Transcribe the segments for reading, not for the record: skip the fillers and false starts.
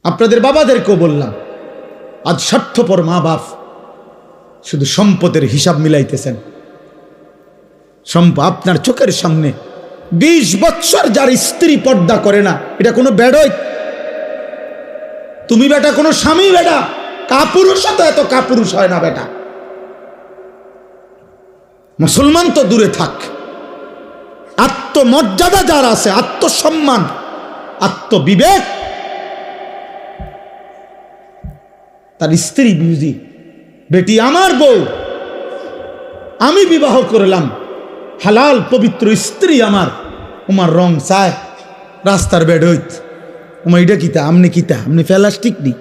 আপনাদের বাবাদেরকেও বললাম, আজ স্বার্থপর মা বাপ শুধু সম্পদের হিসাব মিলাইতেছেন। আপনার চোখের সামনে 20 বৎসর যার স্ত্রী পর্দা করে না, এটা কোনো বেডই? তুমি বেটা কোনো স্বামী বেটা? কাপুরুষ তো এত কাপুরুষ হয় না বেটা। মুসলমান তো দূরে থাক, আত্মমর্যাদা যার আছে, আত্মসম্মান, আত্মবিবেক, তার স্ত্রী বুঝি, বেটি আমার বউ, আমি বিবাহ করলাম, হালাল পবিত্র স্ত্রী আমার, উমার রং চায় রাস্তার বেড হইত, উমা এটা কিতা, আমনি কিতা, আমনি প্লাস্টিক নি,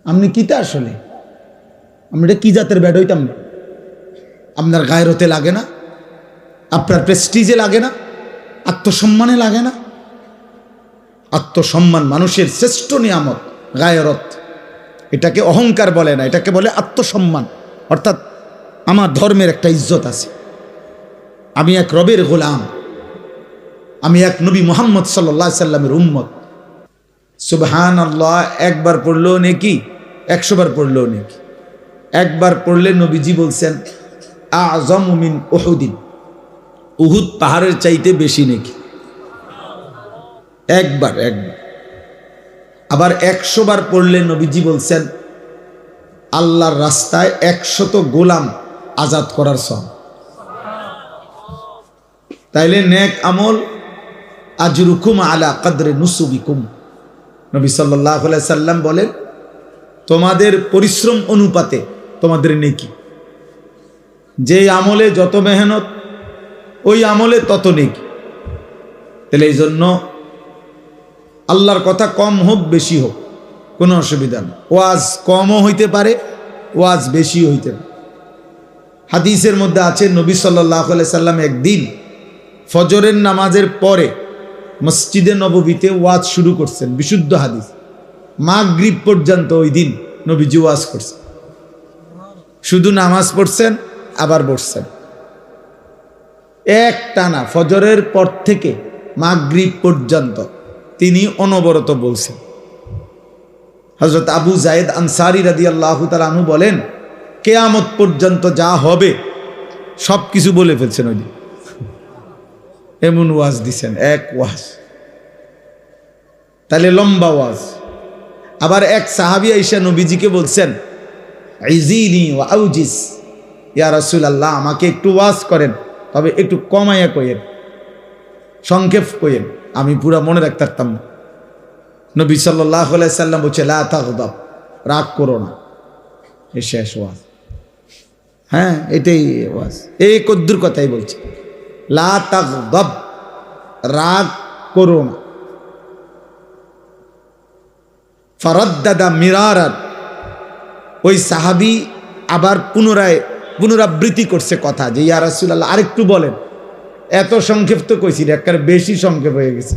আমনি কিতা আসলে, আমি এটা কি জাতের বেড হইতাম না? আপনার গায়রতে লাগে না? আপনার প্রেস্টিজে লাগে না? আত্মসম্মানে লাগে না? আত্মসম্মান মানুষের শ্রেষ্ঠ নিয়ামত, গায়রত। এটাকে অহংকার বলে না, এটাকে বলে আত্মসম্মান। অর্থাৎ আমার ধর্মের একটা ইজ্জত আছে, আমি এক রবের গোলাম, আমি এক নবী মুহাম্মদ সাল্লাল্লাহু আলাইহি সাল্লামের উম্মত। সুবহানাল্লাহ একবার পড়লেও নেকি, 100 বার পড়লেও নেকি। একবার পড়লে নবীজি বলছেন আযমু মিন উহুদিন, উহুদ পাহাড়ের চাইতে বেশি নেকি। একবার। আবার 100 বার পড়লে নবীজি বলছেন আল্লাহর রাস্তায় 100 গোলাম আজাদ করার সওয়াব। তাইলে নেক আমল আজরুকুম আলা কদরে নুসুবিকুম। নবী সাল্লাল্লাহু আলাইহি সাল্লাম বলেন তোমাদের পরিশ্রম অনুপাতে তোমাদের নেকি। যে আমলে যত মেহনত, ওই আমলে তত নেকি। তাহলে এই জন্য আল্লাহর কথা কম হোক বেশি হোক কোনো অসুবিধা নেই। ওয়াজ কমও হইতে পারে, ওয়াজ বেশিও হইতে পারে। হাদিসের মধ্যে আছে নবী সাল্লাল্লাহু আলাইহি সাল্লাম একদিন ফজরের নামাজের পরে মসজিদে নববীতে ওয়াজ শুরু করছেন, বিশুদ্ধ হাদিস। মাগরিব পর্যন্ত ওই দিন নবীজি ওয়াজ করছেন, শুধু নামাজ পড়ছেন আবার বসছেন। এক টানা ফজরের পর থেকে মাগরিব পর্যন্ত তিনি অনবরত বলছেন। হযরত আবু যায়েদ আনসারী রাদিয়াল্লাহু তাআলা আনহু বলেন কিয়ামত পর্যন্ত যা হবে সব কিছু বলে ফেলছেন ওই দিন, এমন ওয়াজ দিছেন, এক ওয়াজ। তাহলে লম্বা ওয়াজ। আবার এক সাহাবী আয়েশা নবীজিকে বলছেন ইজিনি ওয়া আউজিস, ইয়া রাসূলুল্লাহ আমাকে একটু ওয়াজ করেন, তবে একটু কমাইয়া কইেন, সংক্ষেপ কইেন, আমি পুরা মনে রাখতে পারতাম না। নবী সাল্লাল্লাহু আলাইহি সাল্লাম বলছে লা তাগদাব, রাগ করো না। এই শেষ ওয়াজ। হ্যাঁ, এটাই ওয়াজ, এই কদ্দুর কথাই বলছে, লা তাগদাব, রাগ করো না। ফারাদ্দাদা মিরারান, ওই সাহাবী আবার পুনরাবৃত্তি করছে কথা, যে ইয়া রাসূলুল্লাহ আরেকটু বলেন। এত সংক্ষেপ তো কইছি, একবার বেশি সংক্ষেপ হয়ে গেছে।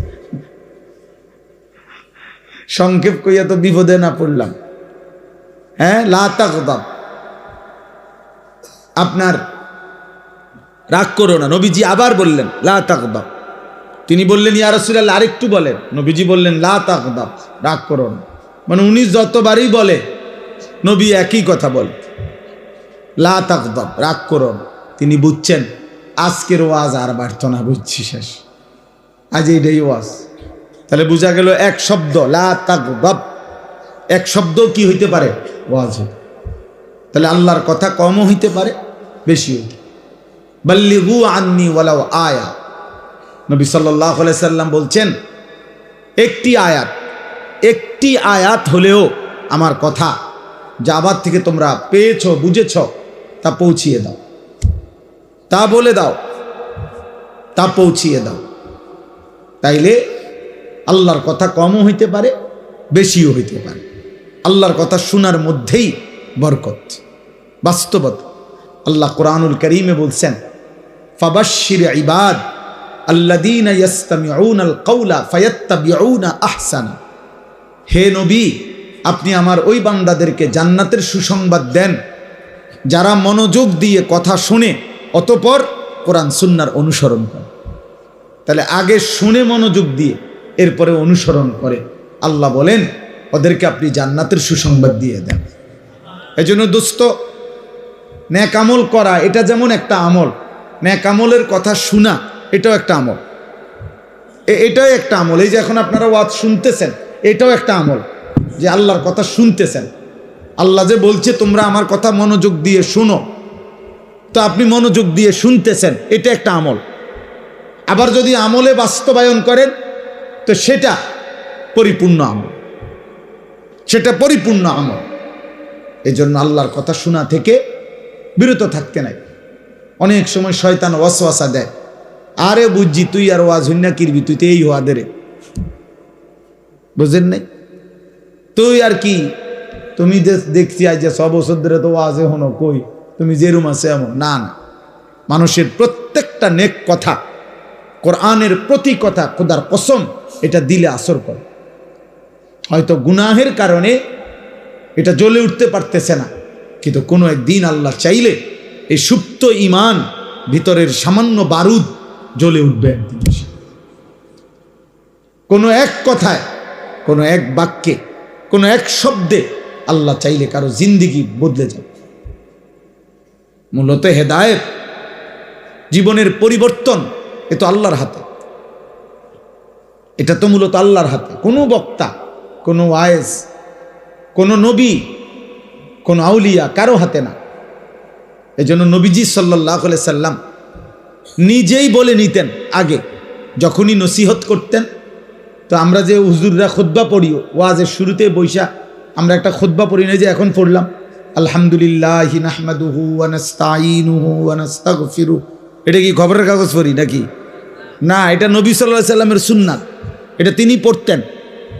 সংক্ষেপ কইয়া তো বিপদে না পড়লাম। হ্যাঁ, লা তাগদাব, আপনার রাগ করো না। নবীজি আবার বললেন লা তাগদাব। তিনি বললেন ইয়া রাসূলুল্লাহ আরেকটু বলেন। নবীজি বললেন লা তাগদাব, রাগ করো না। মানে উনি যতবারই বলে নবী একই কথা বলে, লা তাগদাব, রাগ করো না। তিনি বুঝছেন আজকের ওয়াজ আর বাড়ত না, বুঝছি শেষ, আজ এইটাই ওয়াজ। তাহলে বোঝা গেল এক শব্দ লা তাগদাব, এক শব্দ কি হইতে পারে, ওয়াজ হইতে। তাহলে আল্লাহর কথা কমও হইতে পারে, বেশি হইতে। বাল্লিগু আন্নি ওয়ালাউ আয়া, নবী সাল্লাল্লাহু আলাইহি সাল্লাম বলছেন একটি আয়াত হলেও আমার কথা যা আবার থেকে তোমরা পেয়েছো, বুঝেছ, তা পৌঁছিয়ে দাও, তা বলে দাও, তা পৌঁছিয়ে দাও। তাইলে আল্লাহর কথা কমও হইতে পারে, বেশিও হইতে পারে। আল্লাহর কথা শোনার মধ্যেই বরকত, বাস্তবতা। আল্লাহ কোরআনুল কারীমে বলছেন ফাবাশশির ইবাদ আল্লাযীনা ইয়াসতামিউনাল কাওলা ফায়াত্তাবিউনা আহসানা। হে নবী, আপনি আমার ওই বান্দাদেরকে জান্নাতের সুসংবাদ দেন যারা মনোযোগ দিয়ে কথা শুনে অতঃপর কোরআন সুন্নাহর অনুসরণ করে। তাহলে আগে শুনে মনোযোগ দিয়ে, এরপরে অনুসরণ করে, আল্লাহ বলেন ওদেরকে আপনি জান্নাতের সুসংবাদ দিয়ে দেন। এই জন্য দোস্ত, নেক আমল করা এটা যেমন একটা আমল, নেক আমলের কথা শোনা এটাও একটা আমল, এটাও একটা আমল। এই যে এখন আপনারা ওয়াজ শুনতেছেন, এটাও একটা আমল, যে আল্লাহর কথা শুনতেছেন। আল্লাহ যে বলছে তোমরা আমার কথা মনোযোগ দিয়ে শুনো, তো আপনি মনোযোগ দিয়ে শুনতেছেন, এটা একটা আমল। আবার যদি আমলে বাস্তবায়ন করেন তো সেটা পরিপূর্ণ আমল, সেটা পরিপূর্ণ আমল। এই জন্য আল্লাহর কথা শোনা থেকে বিরত থাকতে নাই। অনেক সময় শয়তান ওয়াসওয়াসা দেয়, আরে বুঝছি তুই আর ওয়াজ হইনা কিরবি, তুই তো এই হওয়া দে রে, বুঝেন নাই? তুই আর কি, তুমি দেখছি আজ যে 6 বছর ধরে তো ওয়াজে হনো, কই তুমি যেরুম আছে এমন না। না, মানুষের প্রত্যেকটা নেক কথা, কোরআনের প্রতি কথা, খোদার কসম, এটা দিলে আসর করে। হয়তো গুনাহের কারণে এটা জ্বলে উঠতে পারতেছে না, কিন্তু কোনো একদিন আল্লাহ চাইলে এই সুপ্ত ঈমান, ভিতরের সামান্য বারুদ জ্বলে উঠবে একদিন। কোনো এক কথায়, কোনো এক বাক্যে, কোনো এক শব্দে আল্লাহ চাইলে কারো জিন্দিগি বদলে যাবে। মূলত হেদায়েত, জীবনের পরিবর্তন, এ তো আল্লাহর হাতে। এটা তো মূলত আল্লাহর হাতে। কোনো বক্তা, কোনো ওয়াইজ, কোনো নবী, কোনো আউলিয়া কারো হাতে না। এজন্য নবীজি সাল্লাল্লাহু আলাইহি সাল্লাম নিজেই বলে নিতেন, আগে যখনই নসিহত করতেন, তো আমরা যে হুজুররা খুতবা পড়ি ওয়াজের শুরুতে বৈশা, আমরা একটা খুতবা পড়ি না যে এখন পড়লাম, আলহামদুলিল্লাহি নাহমাদুহু ওয়া নাস্তাঈনুহু ওয়া নাস্তাগফিরু, এটা কি খবরের কাগজ পড়ি নাকি? না, এটা নবী সাল্লাল্লাহু আলাইহি সাল্লামের সুন্নাত, এটা তিনি পড়তেন।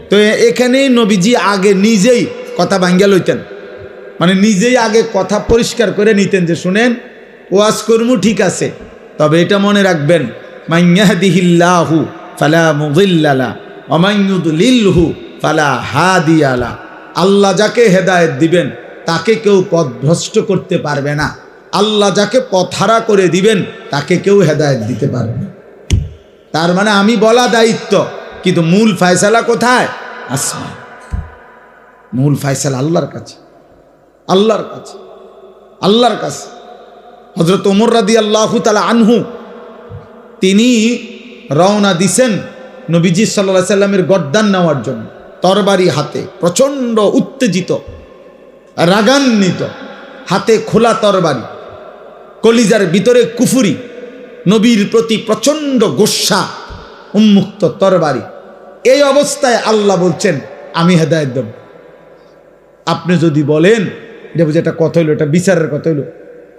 তো এখানেই নবীজি আগে নিজেই কথা ভাঙ্গা লইতেন, মানে নিজেই আগে কথা পরিষ্কার করে নিতেন যে শুনেন, ওয়াজ কর্ম ঠিক আছে, তবে এটা মনে রাখবেন, মান ইয়াহদিহিল্লাহু ফালা মুদিল্লা লাহু ওয়া মান ইউদ্লিলহু ফালা হাদিয়া লাহু। আল্লাহ যাকে হেদায়েত দিবেন তাকে কেউ পথভ্রষ্ট করতে পারবে না, আল্লাহ যাকে পথহারা করে দিবেন তাকে কেউ হেদায়েত দিতে পারবে না। তার মানে আমি বলা দায়িত্ব, কিন্তু মূল ফয়সালা কোথায়? আসমান। মূল ফয়সালা আল্লাহর কাছে, আল্লাহর কাছে, আল্লাহর কাছে। হযরত ওমর রাদিয়াল্লাহু তাআলা আনহু, তিনি রওনা দিছেন নবীজি সাল্লাল্লাহু আলাইহি সাল্লামের গর্দান নেওয়ার জন্য, তরবারি হাতে, প্রচণ্ড উত্তেজিত, রাগান্বিত, হাতে খোলা তরবারি, কলিজার ভিতরে কুফরি, নবীর প্রতি প্রচণ্ড গোস্বা, উন্মুক্ত তরবারি। এই অবস্থায় আল্লাহ বলছেন আমি হেদায়েত দেব। আপনি যদি বলেন এটা বুঝে একটা কথা হইলো, এটা বিচারের কথা হইলো,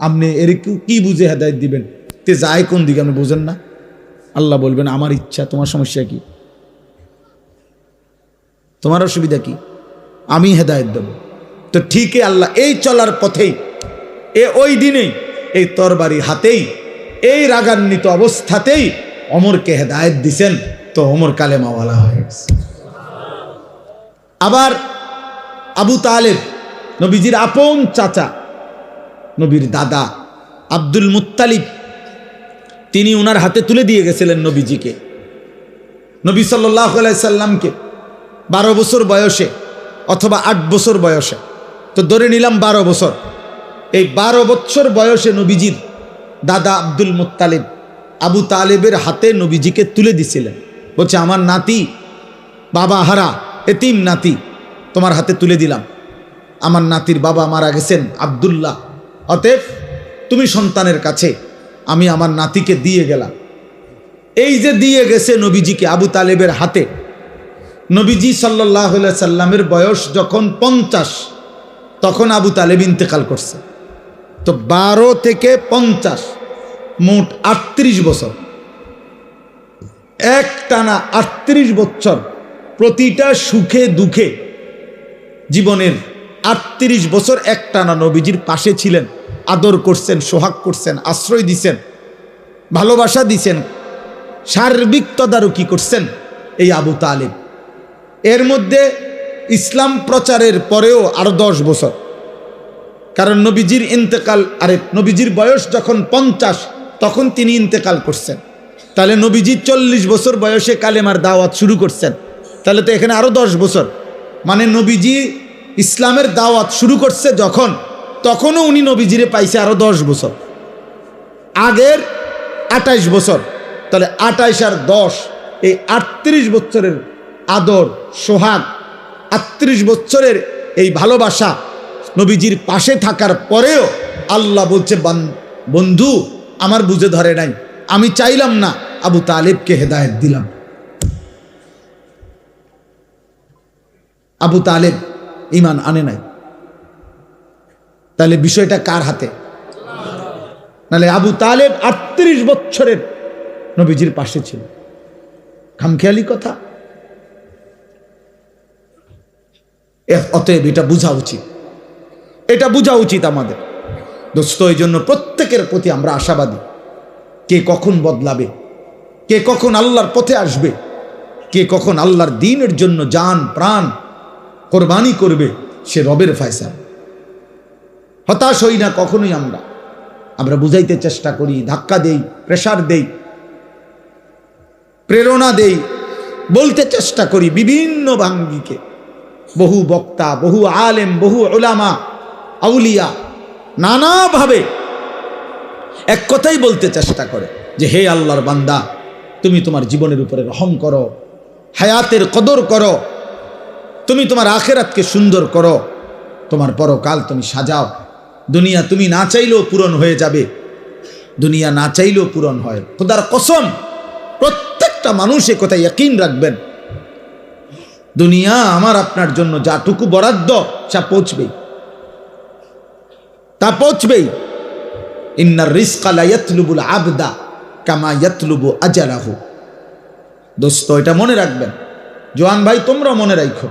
আপনি এর কি বুঝে হেদায়েত দিবেন? তে যায় কোন দিকে আপনি বুঝেন না? আল্লাহ বলবেন আমার ইচ্ছা, তোমার সমস্যা কি? তোমার অসুবিধা কি? আমি হেদায়েত দেব। তো ঠিকই আল্লাহ এই চলার পথেই, ওই দিনেই, এই তরবারি হাতেই, এই রাগান্বিত অবস্থাতেই ওমরকে হেদায়েত দিছেন। তো ওমর কালেমাওয়ালা হয়ে গেছে। আবার আবু তালেব, নবীজির আপন চাচা, নবীর দাদা আব্দুল মুত্তালিব, তিনি ওনার হাতে তুলে দিয়ে গেছিলেন নবীজিকে, নবী সাল্লাল্লাহু আলাইহি সাল্লামকে 12 বছর বয়সে অথবা 8 বছর বয়সে, তো ধরে নিলাম 12 বছর। এই 12 বছর বয়সে নবীজির দাদা আব্দুল মুত্তালিব আবু তালেবের হাতে নবীজিকে তুলে দিছিলেন। বলছে আমার নাতি, বাবা হারা এতিম নাতি, তোমার হাতে তুলে দিলাম। আমার নাতির বাবা মারা গেছেন আব্দুল্লাহ, অতএব তুমি সন্তানের কাছে আমি আমার নাতিকে দিয়ে গেলাম। এই যে দিয়ে গেছে নবীজিকে আবু তালেবের হাতে, নবীজি সাল্লাল্লাহু আলাইহি সাল্লামের বয়স যখন 50, তখন আবু তালেব ইন্তেকাল করছে। তো 12 থেকে 50 মোট 38 বছর, এক টানা 38 বছর, প্রতিটা সুখে দুঃখে জীবনের 38 বছর এক টানা নবীজির পাশে ছিলেন, আদর করছেন, সোহাগ করছেন, আশ্রয় দিছেন, ভালোবাসা দিছেন, সার্বিক তদারকি করছেন এই আবু তালেব। এর মধ্যে ইসলাম প্রচারের পরেও আরো 10 বছর, কারণ নবীজির ইন্তেকাল, নবীজির বয়স যখন 50 তখন তিনি ইন্তেকাল করছেন। তাহলে নবীজি 40 বছর বয়সে কালেমার দাওয়াত শুরু করছেন, তাহলে তো এখানে আরো 10 বছর, মানে নবীজি ইসলামের দাওয়াত শুরু করছে যখন, তখনও উনি নবীজিরে পাইছে আরো 10 বছর, আগের 28 বছর, তাহলে 28 আর 10 এই 38 বছরের আদর সোহাগ, 38 বছরের এই ভালোবাসা, নবীজির পাশে থাকার পরেও আল্লাহ বলছে বন্ধু আমার বুঝে ধরে নাই, আমি চাইলাম না, আবু তালেবকে হেদায়েত দিলাম। আবু তালেব ঈমান আনে নাই, তাহলে বিষয়টা কার হাতে? নালে আবু তালেব 38 বছরের নবীজির পাশে ছিল, খামখেয়ালি কথা। অতএব এটা বোঝা উচিত, এটা বোঝা উচিত আমাদের দোস্ত। এই জন্য প্রত্যেকের প্রতি আমরা আশাবাদী। কে কখন বদলাবে, কে কখন আল্লাহর পথে আসবে, কে কখন আল্লাহর দ্বীনের জন্য জান প্রাণ কোরবানি করবে, সে রবের ফয়সালা। হতাশ হই না কখনোই। আমরা বুঝাইতে চেষ্টা করি, ধাক্কা দেই, প্রেসার দেই, প্রেরণা দেই, বলতে চেষ্টা করি বিভিন্ন ভাঙ্গিকে। বহু বক্তা, বহু আলেম, বহু উলামা, আউলিয়া নানাভাবে এক কথাই বলতে চেষ্টা করে যে হে আল্লাহর বান্দা, তুমি তোমার জীবনের উপরে রহম করো, হায়াতের কদর করো, তুমি তোমার আখিরাতকে সুন্দর করো, তোমার পরকাল তুমি সাজাও। দুনিয়া তুমি না চাইলেও পূরণ হয়ে যাবে, দুনিয়া না চাইলেও পূরণ হয়। খোদার কসম, প্রত্যেকটা মানুষ এ কথা ইয়াকিন রাখবেন, দুনিয়া আমার আপনার জন্য যাটুকু বরাদ্দ তা পৌঁছবেই, তা পৌঁছবেই। ইন্নার রিজকা লা ইয়াতলুবুল আবদা কামা ইয়াতলুবু আজালাহু। দোস্ত এটা মনে রাখবেন, জওয়ান ভাই তোমরা মনে রাখো,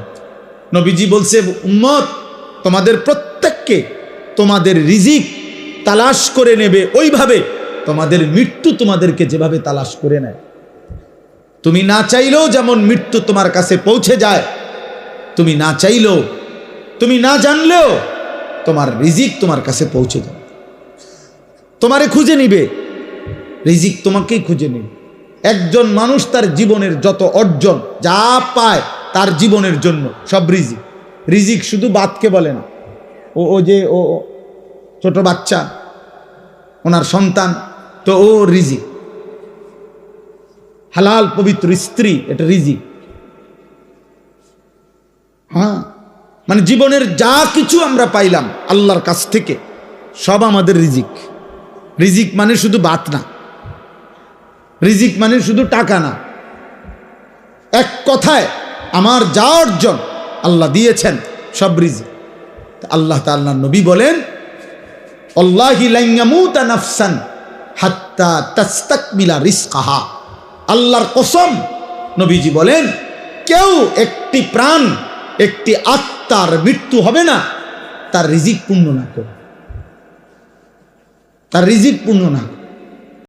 নবীজি বলছে উম্মত তোমাদের প্রত্যেককে তোমাদের রিজিক তালাশ করে নেবে ওইভাবে তোমাদের মৃত্যু তোমাদেরকে যেভাবে তালাশ করে নেয়। তুমি না চাইলেও যেমন মৃত্যু তোমার কাছে পৌঁছে যায়, তুমি না চাইলেও, তুমি না জানলেও তোমার রিজিক তোমার কাছে পৌঁছে যায়, তোমারে খুঁজে নিবে, রিজিক তোমাকেই খুঁজে নিবে। একজন মানুষ তার জীবনের যত অর্জন যা পায় তার জীবনের জন্য সব রিজিক। রিজিক শুধু বাতকে বলে না, ও যে ও ছোট বাচ্চা, ওনার সন্তান, তো ও রিজিক। হালাল পবিত্র স্ত্রী, এটা রিজিক। হ্যাঁ, মানে জীবনের যা কিছু আমরা পাইলাম আল্লাহর কাছ থেকে সব আমাদের রিজিক। রিজিক মানে শুধু বাত না, রিজিক মানে শুধু টাকা না। এক কথায় আমার যা অর্জন আল্লাহ দিয়েছেন সব রিজিক। আল্লাহ তাআলা নবী বলেন, আল্লাহি লা ইয়ামুতা নাফসান হাত্তা তাস্তাকমিলা রিজকাহা। আল্লাহর কসম, নবীজি বলেন কেউ একটি প্রাণ, একটি আত্মার মৃত্যু হবে না তার রিজিক পূর্ণ না করে, তার রিজিক পূর্ণ না করে।